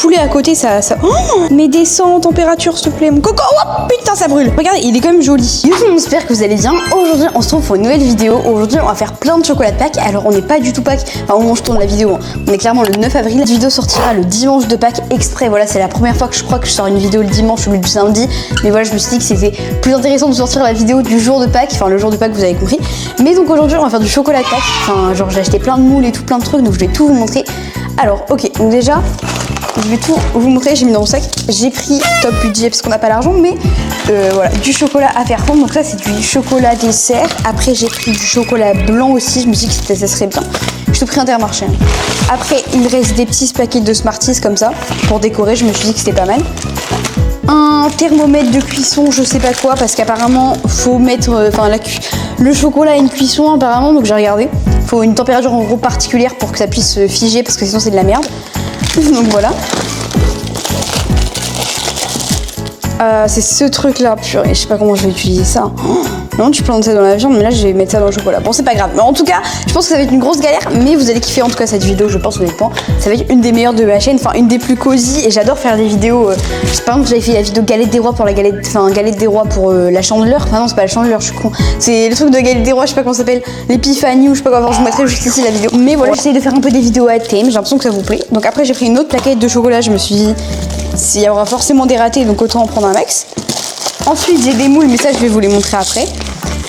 couler à côté, ça... Oh, mais descends en température, s'il te plaît, mon coco. Oh, putain, ça brûle. Regardez, il est quand même joli. Yo, j'espère que vous allez bien. Aujourd'hui, on se retrouve pour une nouvelle vidéo. Aujourd'hui, on va faire plein de chocolat de Pâques. Alors, on n'est pas du tout Pâques. Enfin, au moment où je tourne la vidéo, hein. On est clairement le 9 avril. Cette vidéo sortira le dimanche de Pâques exprès. Voilà, c'est la première fois que je crois que je sors une vidéo le dimanche au lieu du samedi. Mais voilà, je me suis dit que c'était plus intéressant de sortir la vidéo du jour de Pâques. Enfin, le jour de Pâques, vous avez compris. Mais donc, aujourd'hui, on va faire du chocolat de Pâques. Enfin, genre, j'ai acheté plein de moules et tout, plein de trucs. Donc, je vais tout vous montrer. Alors, ok, donc déjà, je vais tout vous montrer, j'ai mis dans mon sac. J'ai pris top budget parce qu'on n'a pas l'argent, mais voilà, du chocolat à faire fondre. Donc ça, c'est du chocolat dessert. Après, j'ai pris du chocolat blanc aussi. Je me suis dit que ça serait bien. Je te pris Intermarché. Après, il me reste des petits paquets de Smarties comme ça pour décorer. Je me suis dit que c'était pas mal. Un thermomètre de cuisson, je sais pas quoi, parce qu'apparemment, faut mettre, le chocolat à une cuisson apparemment. Donc j'ai regardé. Faut une température en gros particulière pour que ça puisse figer, parce que sinon c'est de la merde. Donc voilà. C'est ce truc là, purée, je sais pas comment je vais utiliser ça. Oh, non, tu plantes ça dans la viande, mais là je vais mettre ça dans le chocolat. Bon, c'est pas grave, mais en tout cas, je pense que ça va être une grosse galère, mais vous allez kiffer en tout cas cette vidéo, je pense honnêtement. Ça va être une des meilleures de ma chaîne, enfin une des plus cosy, et j'adore faire des vidéos. Par exemple, j'avais fait la vidéo galette des rois pour la galette, galette des rois pour la chandeleur. Enfin non, c'est pas la chandeleur, je suis con. C'est le truc de galette des rois, je sais pas comment ça s'appelle, l'épiphanie ou je sais pas quoi. Je vous mettrai juste ici la vidéo. Mais voilà, j'essaie de faire un peu des vidéos à thème, j'ai l'impression que ça vous plaît. Donc après, j'ai pris une autre plaquette de chocolat, je me suis dit, il y aura forcément des ratés, donc autant en prendre un max. Ensuite, j'ai des moules, mais ça, je vais vous les montrer après.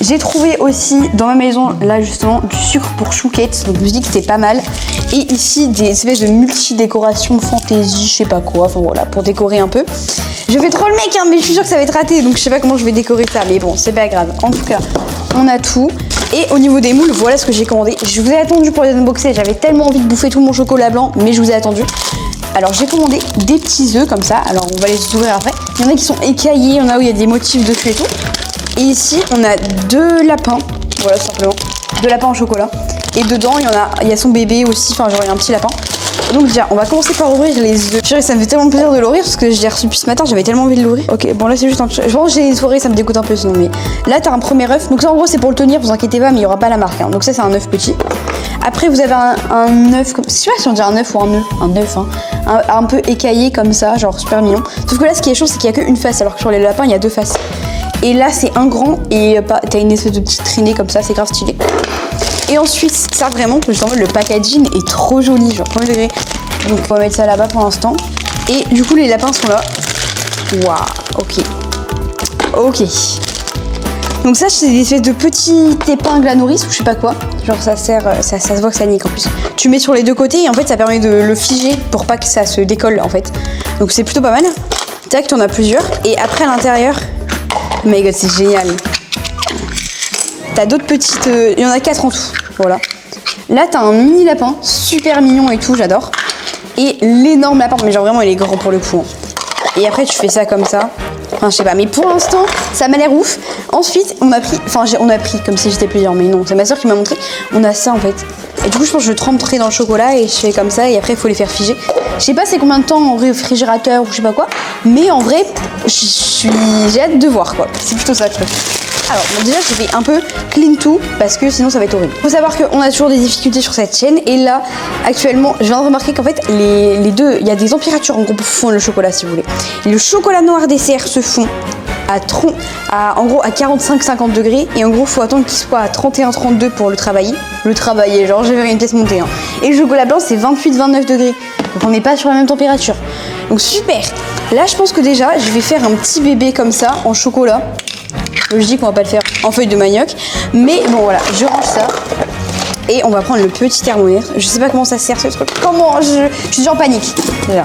J'ai trouvé aussi dans ma maison, là justement, du sucre pour chouquettes. Donc, je me suis dit que c'était pas mal. Et ici, des espèces de multi-décorations fantaisie, je sais pas quoi. Enfin voilà, pour décorer un peu. Je fais trop le mec, hein, mais je suis sûre que ça va être raté. Donc, je sais pas comment je vais décorer ça. Mais bon, c'est pas grave. En tout cas, on a tout. Et au niveau des moules, voilà ce que j'ai commandé. Je vous ai attendu pour les unboxer. J'avais tellement envie de bouffer tout mon chocolat blanc, mais je vous ai attendu. Alors j'ai commandé des petits œufs comme ça, alors on va les ouvrir après. Il y en a qui sont écaillés, il y en a où il y a des motifs dessus et tout. Et ici on a 2 lapins, voilà tout simplement, 2 lapins en chocolat. Et dedans il y a son bébé aussi, enfin genre il y a un petit lapin. Donc déjà on va commencer par ouvrir les œufs. Chérie, ça me fait tellement plaisir de l'ouvrir parce que je l'ai reçu depuis ce matin, j'avais tellement envie de l'ouvrir. Ok, bon là c'est juste un petit... Je pense que j'ai les soirées, ça me dégoûte un peu sinon, mais là t'as un premier œuf. Donc ça en gros c'est pour le tenir, vous inquiétez pas, mais il n'y aura pas la marque. Hein. Donc ça c'est un œuf petit. Après vous avez un œuf, je sais pas si on dirait un œuf ou un œuf, hein. Un peu écaillé comme ça, genre super mignon. Sauf que là ce qui est chaud c'est qu'il n'y a qu'une face, alors que sur les lapins il y a 2 faces. Et là c'est un grand et t'as une espèce de petite traînée comme ça, c'est grave stylé. Et ensuite ça vraiment, je t'en veux, le packaging est trop joli, genre premier degré. Donc on va mettre ça là-bas pour l'instant. Et du coup les lapins sont là. Waouh, ok. Donc ça c'est des espèces de petites épingles à nourrice ou je sais pas quoi. Genre ça sert, ça se voit que ça nique en plus. Tu mets sur les 2 côtés et en fait ça permet de le figer pour pas que ça se décolle en fait. Donc c'est plutôt pas mal. Tac, t'en as plusieurs. Et après à l'intérieur, oh my god c'est génial. T'as d'autres petites, il y en a 4 en tout, voilà. Là t'as un mini lapin, super mignon et tout, j'adore. Et l'énorme lapin, mais genre vraiment il est grand pour le coup. Hein. Et après tu fais ça comme ça. Enfin je sais pas, mais pour l'instant ça m'a l'air ouf. Ensuite on a pris comme si j'étais plusieurs, mais non, c'est ma soeur qui m'a montré. On a ça en fait. Et du coup je pense que je tremperai dans le chocolat et je fais comme ça et après il faut les faire figer. Je sais pas c'est combien de temps en réfrigérateur ou je sais pas quoi, mais en vrai j'ai hâte de voir quoi. C'est plutôt ça le truc. Alors bon, déjà j'ai fait un peu clean tout parce que sinon ça va être horrible. Faut savoir qu'on a toujours des difficultés sur cette chaîne et là actuellement je viens de remarquer qu'en fait les deux, il y a des températures en gros pour fondre le chocolat si vous voulez. Et le chocolat noir dessert se fond en gros à 45-50 degrés et en gros faut attendre qu'il soit à 31-32 pour le travailler. Genre j'avais une pièce montée. Hein. Et le chocolat blanc c'est 28-29 degrés. Donc on n'est pas sur la même température. Donc super. Là je pense que déjà je vais faire un petit bébé comme ça en chocolat. Je dis qu'on va pas le faire en feuille de manioc. Mais bon voilà, je range ça. Et on va prendre le petit thermomètre. Je sais pas comment ça sert ce truc. Comment je suis déjà en panique. Déjà.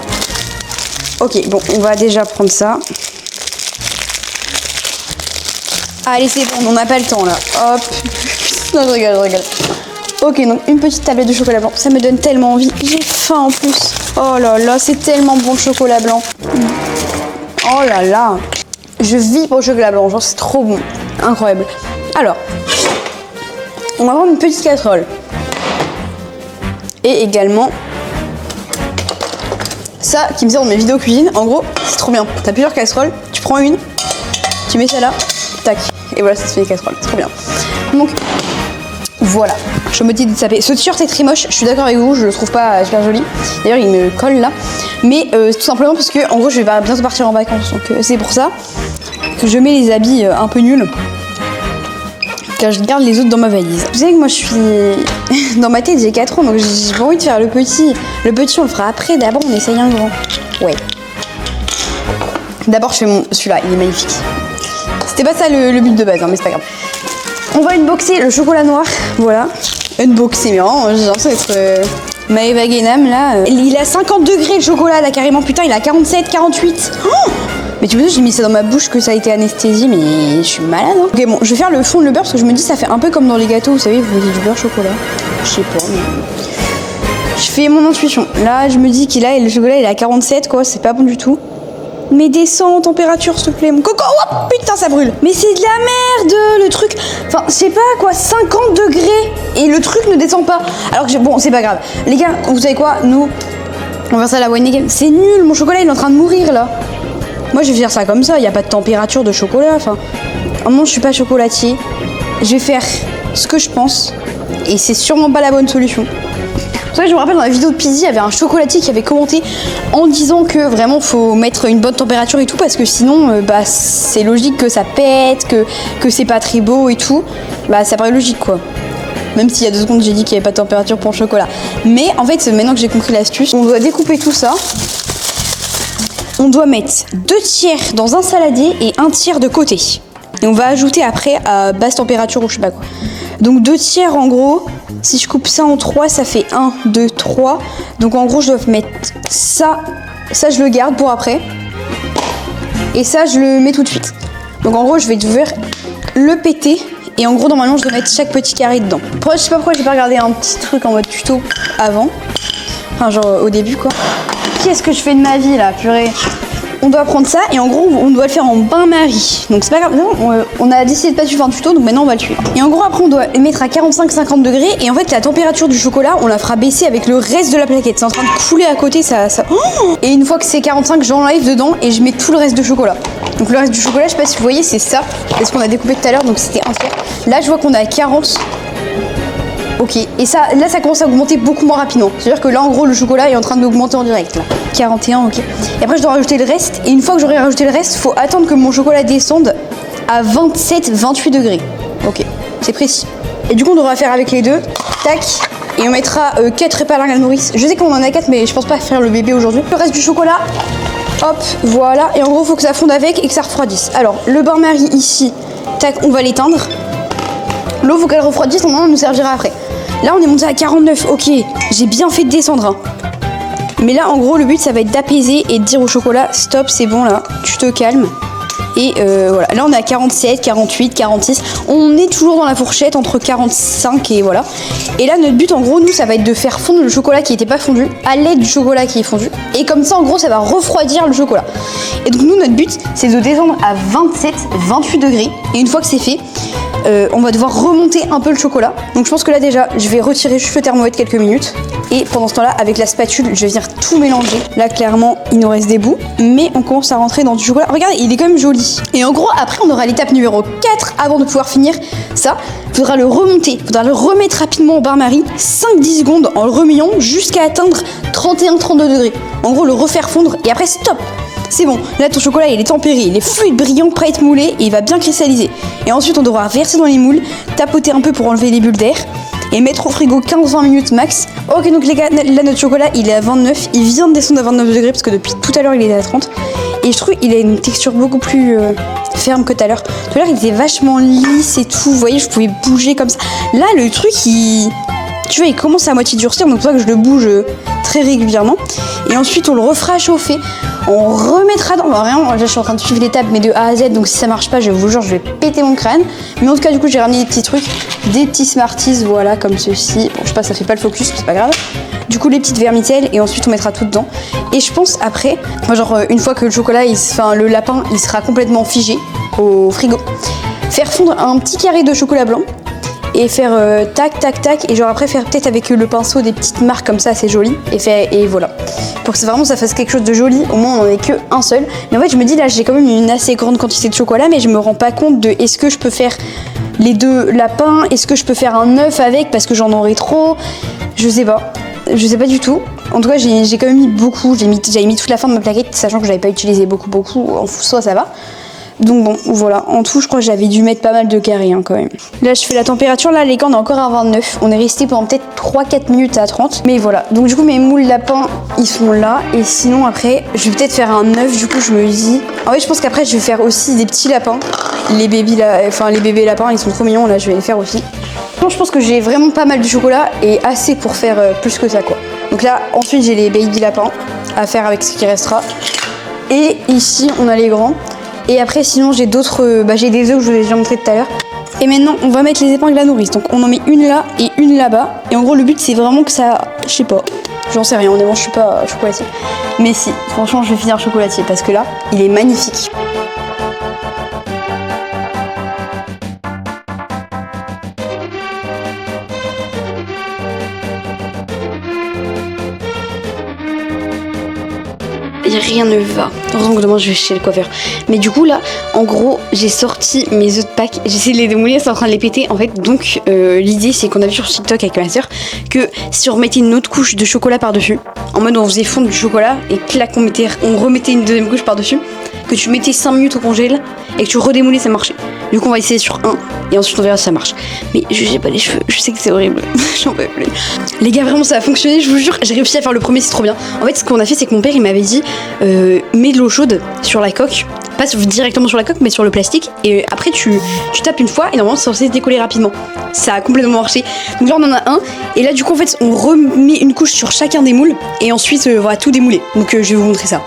Ok, bon, on va déjà prendre ça. Allez, c'est bon, on n'a pas le temps là. Hop. Non, je rigole. Ok, donc une petite tablette de chocolat blanc. Ça me donne tellement envie. J'ai faim en plus. Oh là là, c'est tellement bon le chocolat blanc. Oh là là. Je vis pour le chocolat blanc, genre c'est trop bon. Incroyable. Alors, on va prendre une petite casserole. Et également, ça qui me sert dans mes vidéos cuisine. En gros, c'est trop bien. T'as plusieurs casseroles, tu prends une, tu mets ça là, tac. Et voilà, ça se fait des casseroles. C'est trop bien. Donc, Voilà, je me dis de taper. Ce t-shirt est très moche, je suis d'accord avec vous, je le trouve pas super joli. D'ailleurs, il me colle là. Mais tout simplement parce que, en gros, je vais bientôt partir en vacances. Donc c'est pour ça que je mets les habits un peu nuls. Car je garde les autres dans ma valise. Vous savez que moi, je suis... dans ma tête, j'ai 4 ans, donc j'ai pas envie de faire le petit. Le petit, on le fera après. D'abord, on essaye un grand. Ouais. D'abord, je fais celui-là, il est magnifique. C'était pas ça le but de base, hein, mais c'est pas grave. On va unboxer le chocolat noir, voilà. Unboxer, mais vraiment, j'ai l'impression d'être Maëva Guénam, là. Il est à 50 degrés le chocolat, là, carrément. Putain, il est à 47, 48. Oh, mais tu me dis, j'ai mis ça dans ma bouche, que ça a été anesthésie, mais je suis malade, hein. Ok, bon, je vais faire le fond de le beurre, parce que je me dis, ça fait un peu comme dans les gâteaux, vous savez, vous mettez du beurre chocolat. Je sais pas, mais... Je fais mon intuition. Là, je me dis qu'il a, le chocolat, il est à 47, quoi, c'est pas bon du tout. Mais descends en température, s'il te plaît, mon coco. Oh, putain, ça brûle. Mais c'est de la merde, le truc. Enfin, je sais pas quoi, 50 degrés. Et le truc ne descend pas. Alors que, bon, c'est pas grave. Les gars, vous savez quoi, nous, on va faire ça à la Wine Game. C'est nul, mon chocolat, il est en train de mourir, là. Moi, je vais faire ça comme ça. Il n'y a pas de température de chocolat. Enfin, moi, je suis pas chocolatier. Je vais faire ce que je pense. Et c'est sûrement pas la bonne solution. C'est vrai que je me rappelle dans la vidéo de Pizzy, il y avait un chocolatier qui avait commenté en disant que vraiment faut mettre une bonne température et tout parce que sinon bah c'est logique que ça pète, que c'est pas très beau et tout. Bah ça paraît logique quoi. Même s'il y a 2 secondes j'ai dit qu'il n'y avait pas de température pour le chocolat. Mais en fait maintenant que j'ai compris l'astuce, on doit découper tout ça. On doit mettre 2 tiers dans un saladier et 1 tiers de côté. Et on va ajouter après à basse température ou je sais pas quoi. Donc 2 tiers en gros, si je coupe ça en 3, ça fait 1, 2, 3. Donc en gros je dois mettre ça, ça je le garde pour après. Et ça je le mets tout de suite. Donc en gros je vais devoir le péter. Et en gros normalement je dois mettre chaque petit carré dedans. Après, je sais pas pourquoi j'ai pas regardé un petit truc en mode tuto avant. Enfin genre au début quoi. Qu'est-ce que je fais de ma vie là, purée? On doit prendre ça et en gros on doit le faire en bain-marie. Donc c'est pas grave, non, on a décidé de pas suivre un tuto donc maintenant on va le suivre. Et en gros après on doit le mettre à 45-50 degrés et en fait la température du chocolat on la fera baisser avec le reste de la plaquette. C'est en train de couler à côté ça. Oh, et une fois que c'est 45 j'enlève dedans et je mets tout le reste de chocolat. Donc le reste du chocolat je sais pas si vous voyez c'est ça. C'est ce qu'on a découpé tout à l'heure donc c'était un tiers. Là je vois qu'on est à 40. Ok, et ça, là ça commence à augmenter beaucoup moins rapidement. C'est-à-dire que là en gros le chocolat est en train d'augmenter en direct là. 41, ok. Et après je dois rajouter le reste. Et une fois que j'aurai rajouté le reste, faut attendre que mon chocolat descende à 27-28 degrés. Ok, c'est précis. Et du coup on devra faire avec les deux. Tac. Et on mettra 4 épingles à la nourrice. Je sais qu'on en a 4 mais je pense pas faire le bébé aujourd'hui. Le reste du chocolat, hop, voilà. Et en gros faut que ça fonde avec et que ça refroidisse. Alors le bain-marie ici, tac, on va l'éteindre. L'eau faut qu'elle refroidisse, on nous servira après. Là on est monté à 49, ok, j'ai bien fait de descendre. Hein. Mais là en gros le but ça va être d'apaiser et de dire au chocolat stop c'est bon là, tu te calmes. Et voilà, là on est à 47, 48, 46, on est toujours dans la fourchette entre 45 et voilà. Et là notre but en gros nous ça va être de faire fondre le chocolat qui n'était pas fondu à l'aide du chocolat qui est fondu. Et comme ça en gros ça va refroidir le chocolat. Et donc nous notre but c'est de descendre à 27, 28 degrés. Et une fois que c'est fait, on va devoir remonter un peu le chocolat. Donc je pense que là déjà je vais retirer juste le thermomètre quelques minutes. Et pendant ce temps-là, avec la spatule, je vais venir tout mélanger. Là, clairement, il nous reste des bouts. Mais on commence à rentrer dans du chocolat. Regardez, il est quand même joli. Et en gros, après, on aura l'étape numéro 4 avant de pouvoir finir ça. Il faudra le remonter. Il faudra le remettre rapidement au bain-marie. 5-10 secondes en le remuant jusqu'à atteindre 31-32 degrés. En gros, le refaire fondre. Et après, stop. C'est bon, là ton chocolat il est tempéré, il est fluide, brillant, prêt à être moulé et il va bien cristalliser. Et ensuite on devra verser dans les moules, tapoter un peu pour enlever les bulles d'air et mettre au frigo 15-20 minutes max. Ok donc les gars, là notre chocolat il est à 29, il vient de descendre à 29 degrés parce que depuis tout à l'heure il était à 30. Et je trouve qu'il a une texture beaucoup plus ferme que tout à l'heure. Tout à l'heure il était vachement lisse et tout, vous voyez je pouvais bouger comme ça. Là le truc tu vois, il commence à moitié durcir, donc c'est pour ça que je le bouge très régulièrement. Et ensuite, on le refera chauffer. On remettra dans... Bah, vraiment, là, je suis en train de suivre l'étape, mais de A à Z, donc si ça marche pas, je vous jure, je vais péter mon crâne. Mais en tout cas, du coup, j'ai ramené des petits trucs, des petits Smarties, voilà, comme ceci. Bon, je sais pas, ça fait pas le focus, c'est pas grave. Du coup, les petites vermicelles, et ensuite, on mettra tout dedans. Et je pense après, moi, genre, une fois que le chocolat, le lapin, il sera complètement figé au frigo, faire fondre un petit carré de chocolat blanc. Et faire tac tac tac et genre après faire peut-être avec le pinceau des petites marques comme ça c'est joli et voilà pour que vraiment ça fasse quelque chose de joli. Au moins on en est que un seul mais en fait je me dis là j'ai quand même une assez grande quantité de chocolat mais je me rends pas compte de est-ce que je peux faire les 2 lapins. Est-ce que je peux faire un œuf avec parce que j'en aurais trop? Je sais pas. Je sais pas du tout. En tout cas, j'ai quand même mis beaucoup. J'avais mis toute la fin de ma plaquette, sachant que je l'avais pas utilisé beaucoup. En soi, ça va. Donc bon, voilà. En tout, je crois que j'avais dû mettre pas mal de carrés quand même. Là, je fais la température. Là, les gars, on est encore à 29. On est resté pendant peut-être 3-4 minutes à 30. Mais voilà. Donc du coup, mes moules lapins, ils sont là. Et sinon, après, je vais peut-être faire un œuf. Du coup, je me dis... En fait, je pense qu'après, je vais faire aussi des petits lapins. Les bébés lapins, ils sont trop mignons. Là, je vais les faire aussi. Je pense que j'ai vraiment pas mal de chocolat et assez pour faire plus que ça, quoi. Donc là, ensuite, j'ai les baby lapins à faire avec ce qui restera. Et ici, on a les grands. Et après, sinon, j'ai d'autres... j'ai des œufs que je vous ai déjà montré tout à l'heure. Et maintenant, on va mettre les épingles à nourrice. Donc, on en met une là et une là-bas. Et en gros, le but, c'est vraiment que ça... Je sais pas. J'en sais rien. Honnêtement, je suis pas chocolatier. Mais si, franchement, je vais finir chocolatier parce que là, il est magnifique. Rien ne va. Heureusement que demain je vais chez le coiffeur. Mais du coup là, en gros, j'ai sorti mes œufs de Pâques. J'ai essayé de les démouler, c'est en train de les péter. En fait, donc l'idée c'est qu'on a vu sur TikTok avec ma soeur que si on remettait une autre couche de chocolat par-dessus, en mode on faisait fondre du chocolat et clac, on remettait une deuxième couche par-dessus, que tu mettais 5 minutes au congèle et que tu redémoulais, ça marchait. Du coup, on va essayer sur un et ensuite on verra si ça marche. Mais j'ai pas les cheveux, je sais que c'est horrible. J'en peux plus. Les gars, vraiment ça a fonctionné, je vous jure. J'ai réussi à faire le premier, c'est trop bien. En fait, ce qu'on a fait, c'est que mon père il m'avait dit mets de l'eau chaude sur la coque, pas directement sur la coque, mais sur le plastique. Et après, tu tapes une fois et normalement, c'est censé se décoller rapidement. Ça a complètement marché. Donc là, on en a un. Et là, du coup, en fait, on remet une couche sur chacun des moules et ensuite, on va tout démouler. Donc, je vais vous montrer ça.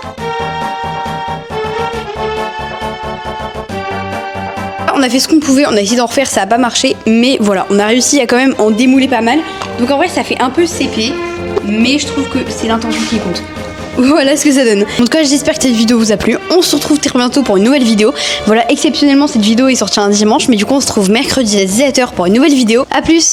On a fait ce qu'on pouvait, on a essayé d'en refaire, ça a pas marché, mais voilà, on a réussi à quand même en démouler pas mal. Donc en vrai, ça fait un peu CP, mais je trouve que c'est l'intention qui compte. Voilà ce que ça donne. En tout cas, j'espère que cette vidéo vous a plu. On se retrouve très bientôt pour une nouvelle vidéo. Voilà, exceptionnellement, cette vidéo est sortie un dimanche, mais du coup, on se retrouve mercredi à 17h pour une nouvelle vidéo. A plus!